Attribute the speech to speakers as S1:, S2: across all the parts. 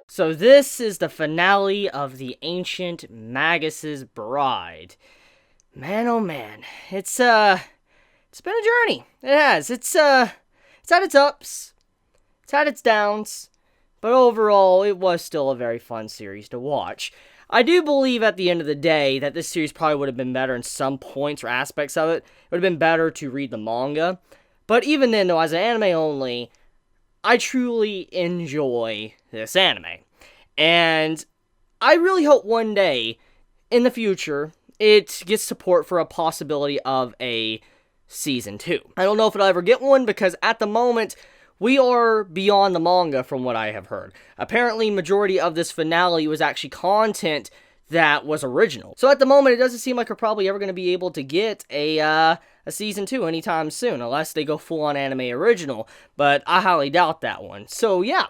S1: So this is the finale of the Ancient Magus' Bride. Man, oh man, it's been a journey. It has. It's had its ups, it's had its downs, but overall, it was still a very fun series to watch. I do believe at the end of the day that this series probably would have been better in some points or aspects of it. It would have been better to read the manga. But even then, though, as an anime only, I truly enjoy this anime. And I really hope one day, in the future, it gets support for a possibility of a Season 2. I don't know if it'll ever get one, because at the moment, we are beyond the manga from what I have heard. Apparently, majority of this finale was actually content that was original. So at the moment, it doesn't seem like we're probably ever going to be able to get a Season 2 anytime soon, unless they go full-on anime original, but I highly doubt that one. So yeah,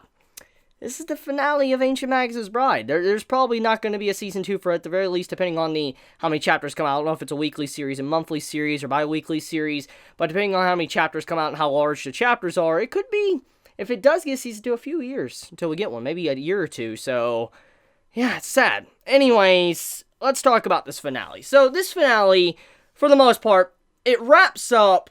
S1: this is the finale of Ancient Magus' Bride. There's probably not going to be a Season 2 for it, at the very least, depending on how many chapters come out. I don't know if it's a weekly series, a monthly series, or bi-weekly series, but depending on how many chapters come out and how large the chapters are, it could be, if it does get a Season 2, a few years until we get one, maybe a year or two, so yeah, it's sad. Anyways, let's talk about this finale. So this finale, for the most part, it wraps up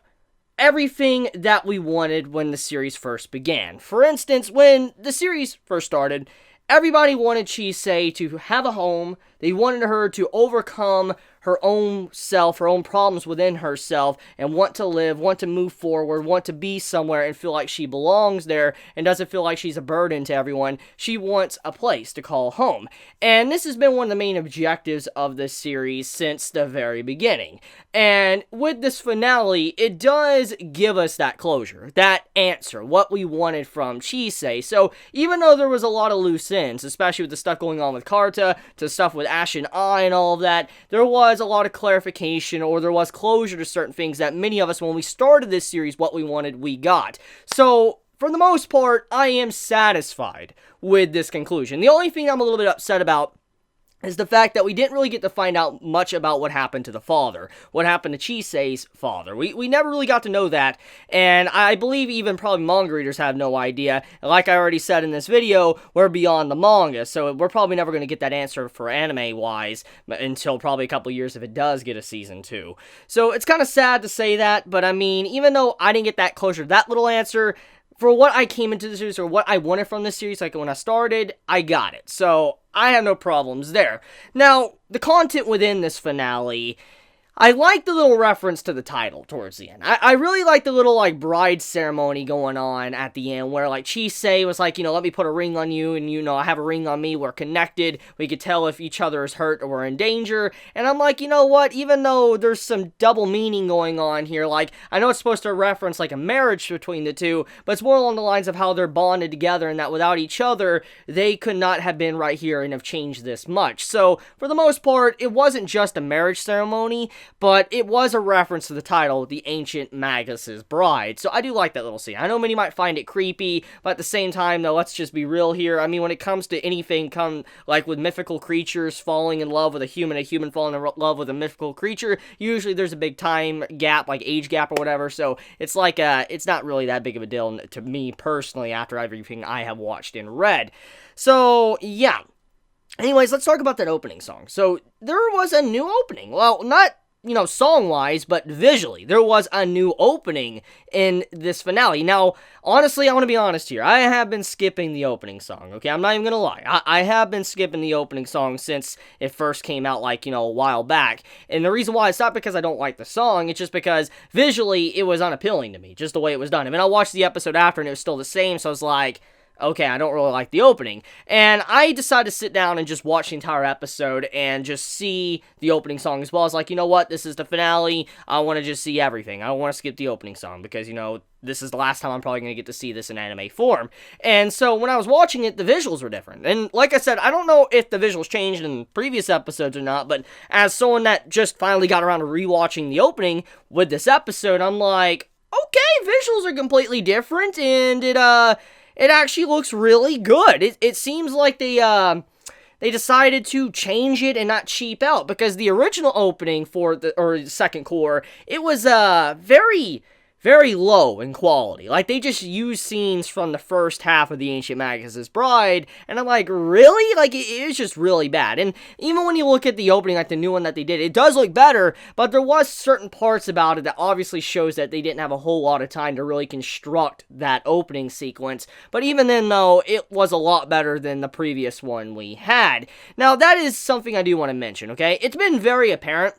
S1: everything that we wanted when the series first began. For instance, when the series first started, everybody wanted Chisei to have a home. They wanted her to overcome her own self, her own problems within herself, and want to live, want to move forward, want to be somewhere and feel like she belongs there and doesn't feel like she's a burden to everyone. She wants a place to call home. And this has been one of the main objectives of this series since the very beginning. And with this finale, it does give us that closure, that answer, what we wanted from Chisei. So even though there was a lot of loose ends, especially with the stuff going on with Carta, to stuff with Ash and I and all of that, there was a lot of clarification, or there was closure to certain things that many of us, when we started this series, what we wanted, we got. So, for the most part, I am satisfied with this conclusion. The only thing I'm a little bit upset about is the fact that we didn't really get to find out much about what happened to the father, what happened to Chisei's father. We never really got to know that, and I believe even probably manga readers have no idea. Like I already said in this video, we're beyond the manga, so we're probably never going to get that answer for anime-wise until probably a couple years if it does get a Season 2. So it's kind of sad to say that, but I mean, even though I didn't get that closure, that little answer, for what I came into the series, or what I wanted from this series, like when I started, I got it. So I have no problems there. Now, the content within this finale, I like the little reference to the title towards the end. I really like the little, like, bride ceremony going on at the end, where, like, Chisei was like, let me put a ring on you, and, I have a ring on me, we're connected, we could tell if each other is hurt or we're in danger, and I'm like, you know what, even though there's some double meaning going on here, like, I know it's supposed to reference, like, a marriage between the two, but it's more along the lines of how they're bonded together, and that without each other, they could not have been right here and have changed this much. So, for the most part, it wasn't just a marriage ceremony, but it was a reference to the title, The Ancient Magus' Bride. So I do like that little scene. I know many might find it creepy, but at the same time, though, let's just be real here. I mean, when it comes to anything, like with mythical creatures falling in love with a human falling in love with a mythical creature, usually there's a big time gap, like age gap or whatever, so it's like, it's not really that big of a deal to me personally after everything I have watched and read. So, yeah. Anyways, let's talk about that opening song. So, there was a new opening. Well, not song-wise, but visually. There was a new opening in this finale. Now, honestly, I want to be honest here. I have been skipping the opening song, okay? I'm not even gonna lie. I have been skipping the opening song since it first came out, like, a while back. And the reason why, it's not because I don't like the song, it's just because visually, it was unappealing to me, just the way it was done. I mean, I watched the episode after, and it was still the same, so I was like, okay, I don't really like the opening. And I decided to sit down and just watch the entire episode and just see the opening song as well. I was like, you know what, this is the finale, I want to just see everything. I don't want to skip the opening song because, this is the last time I'm probably going to get to see this in anime form. And so when I was watching it, the visuals were different. And like I said, I don't know if the visuals changed in previous episodes or not, but as someone that just finally got around to rewatching the opening with this episode, I'm like, okay, visuals are completely different, and it actually looks really good. It seems like they decided to change it and not cheap out, because the original opening for the second core, it was very, very low in quality. Like, they just use scenes from the first half of The Ancient Magus' Bride, and I'm like, really? Like, it is just really bad. And even when you look at the opening, like the new one that they did, it does look better, but there was certain parts about it that obviously shows that they didn't have a whole lot of time to really construct that opening sequence. But even then, though, it was a lot better than the previous one we had. Now, that is something I do want to mention, okay? It's been very apparent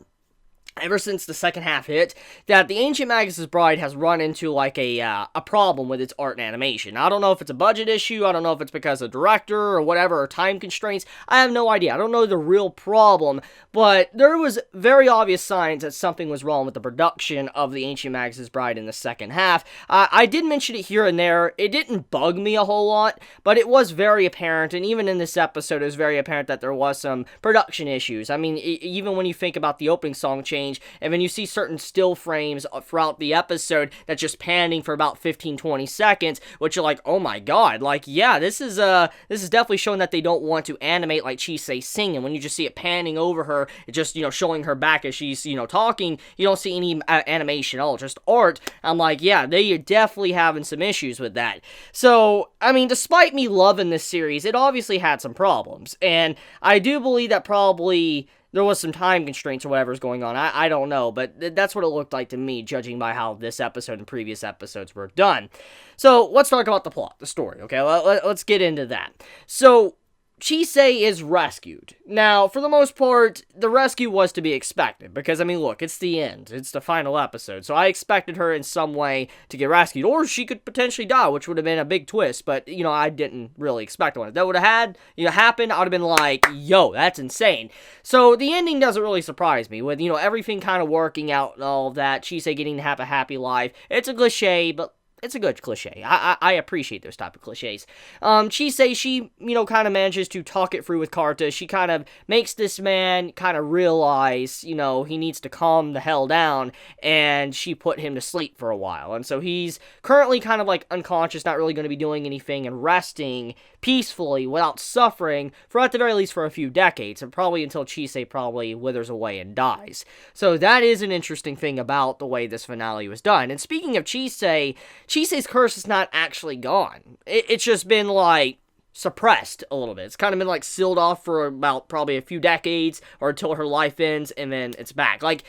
S1: ever since the second half hit, that The Ancient Magus' Bride has run into, like, a problem with its art and animation. I don't know if it's a budget issue, I don't know if it's because of director or whatever, or time constraints, I have no idea. I don't know the real problem, but there was very obvious signs that something was wrong with the production of The Ancient Magus' Bride in the second half. I did mention it here and there. It didn't bug me a whole lot, but it was very apparent, and even in this episode, it was very apparent that there was some production issues. I mean, even when you think about the opening song change, and then you see certain still frames throughout the episode that's just panning for about 15-20 seconds, which you're like, oh my god, like, yeah, this is definitely showing that they don't want to animate like Chisei singing. When you just see it panning over her, it just, showing her back as she's, talking, you don't see any animation at all, just art. I'm like, yeah, they definitely having some issues with that. So, I mean, despite me loving this series, it obviously had some problems, and I do believe that probably there was some time constraints or whatever's going on. I don't know, but that's what it looked like to me, judging by how this episode and previous episodes were done. So, let's talk about the plot, the story, okay? Let's get into that. So, Chisei is rescued. Now, for the most part, the rescue was to be expected, because, I mean, look, it's the end. It's the final episode, so I expected her in some way to get rescued, or she could potentially die, which would have been a big twist, but, I didn't really expect one. If that would have happened, I would have been like, yo, that's insane. So, the ending doesn't really surprise me, with, everything kind of working out and all that, Chisei getting to have a happy life. It's a cliche, but it's a good cliche. I appreciate those type of cliches. Chisei, she, kind of manages to talk it through with Carta. She kind of makes this man kind of realize, he needs to calm the hell down, and she put him to sleep for a while. And so he's currently kind of like unconscious, not really going to be doing anything, and resting peacefully without suffering for at the very least for a few decades, and probably until Chisei probably withers away and dies. So that is an interesting thing about the way this finale was done. And speaking of Chisei's curse is not actually gone. It's just been, like, suppressed a little bit. It's kind of been, like, sealed off for about probably a few decades, or until her life ends, and then it's back. Like,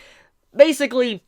S1: basically,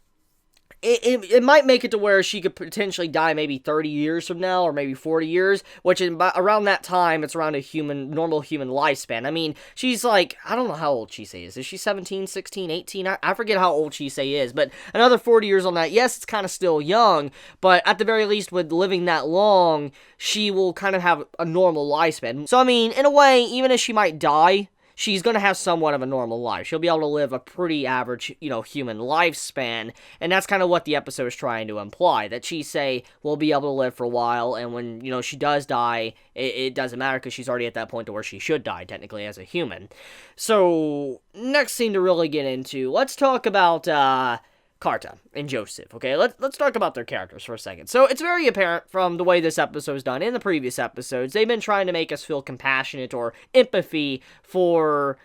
S1: it might make it to where she could potentially die maybe 30 years from now, or maybe 40 years, which around that time, it's around a normal human lifespan. I mean, she's like, I don't know how old Chisei is. Is she 17, 16, 18? I forget how old Chisei is, but another 40 years on that, yes, it's kind of still young, but at the very least, with living that long, she will kind of have a normal lifespan. So, I mean, in a way, even if she might die, she's going to have somewhat of a normal life. She'll be able to live a pretty average, human lifespan, and that's kind of what the episode is trying to imply, that Chisei will be able to live for a while, and when, she does die, it doesn't matter, because she's already at that point to where she should die, technically, as a human. So, next scene to really get into, let's talk about, Carta and Joseph, okay? Let's talk about their characters for a second. So, it's very apparent from the way this episode is done in the previous episodes, they've been trying to make us feel compassionate or empathy for,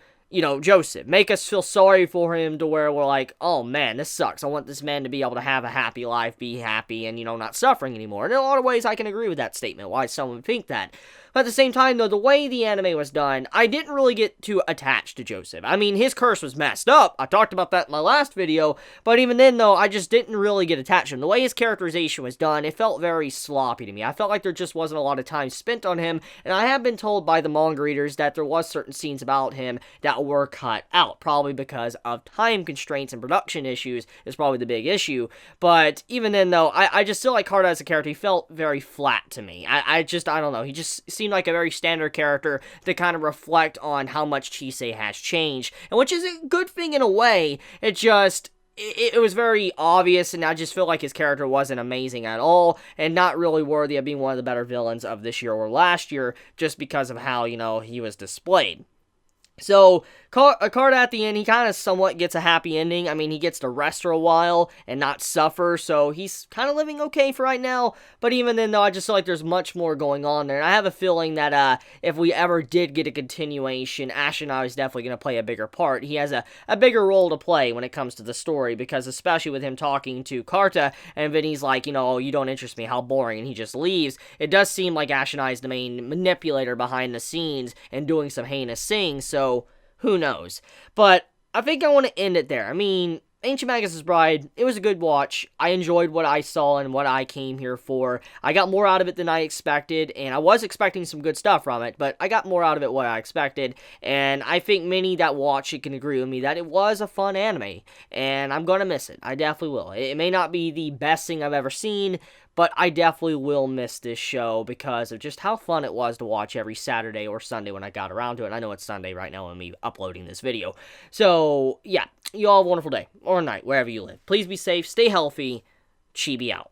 S1: Joseph. Make us feel sorry for him to where we're like, oh man, this sucks. I want this man to be able to have a happy life, be happy, and, not suffering anymore. And in a lot of ways, I can agree with that statement, why someone would think that. But at the same time, though, the way the anime was done, I didn't really get too attached to Joseph. I mean, his curse was messed up. I talked about that in my last video. But even then, though, I just didn't really get attached to him. The way his characterization was done, it felt very sloppy to me. I felt like there just wasn't a lot of time spent on him. And I have been told by the manga readers that there was certain scenes about him that were cut out. Probably because of time constraints and production issues is probably the big issue. But even then, though, I just still like Carta as a character. He felt very flat to me. I don't know. He just seemed like a very standard character to kind of reflect on how much Chisei has changed, and which is a good thing in a way. It was very obvious, and I just feel like his character wasn't amazing at all, and not really worthy of being one of the better villains of this year or last year, just because of how, he was displayed. So, Carta at the end, he kind of somewhat gets a happy ending. I mean, he gets to rest for a while and not suffer, so he's kind of living okay for right now. But even then, though, I just feel like there's much more going on there. And I have a feeling that if we ever did get a continuation, Ashenai is definitely going to play a bigger part. He has a bigger role to play when it comes to the story, because especially with him talking to Carta, and then he's like, oh, you don't interest me, how boring, and he just leaves. It does seem like Ashenai is the main manipulator behind the scenes and doing some heinous things, so who knows? But I think I want to end it there. I mean, Ancient Magus' Bride, it was a good watch. I enjoyed what I saw and what I came here for. I got more out of it than I expected, and I was expecting some good stuff from it, but I got more out of it what I expected, and I think many that watch it can agree with me that it was a fun anime, and I'm gonna miss it. I definitely will. It may not be the best thing I've ever seen, but I definitely will miss this show because of just how fun it was to watch every Saturday or Sunday when I got around to it. And I know it's Sunday right now when me uploading this video. So, yeah, you all have a wonderful day or night, wherever you live. Please be safe, stay healthy, Chibi out.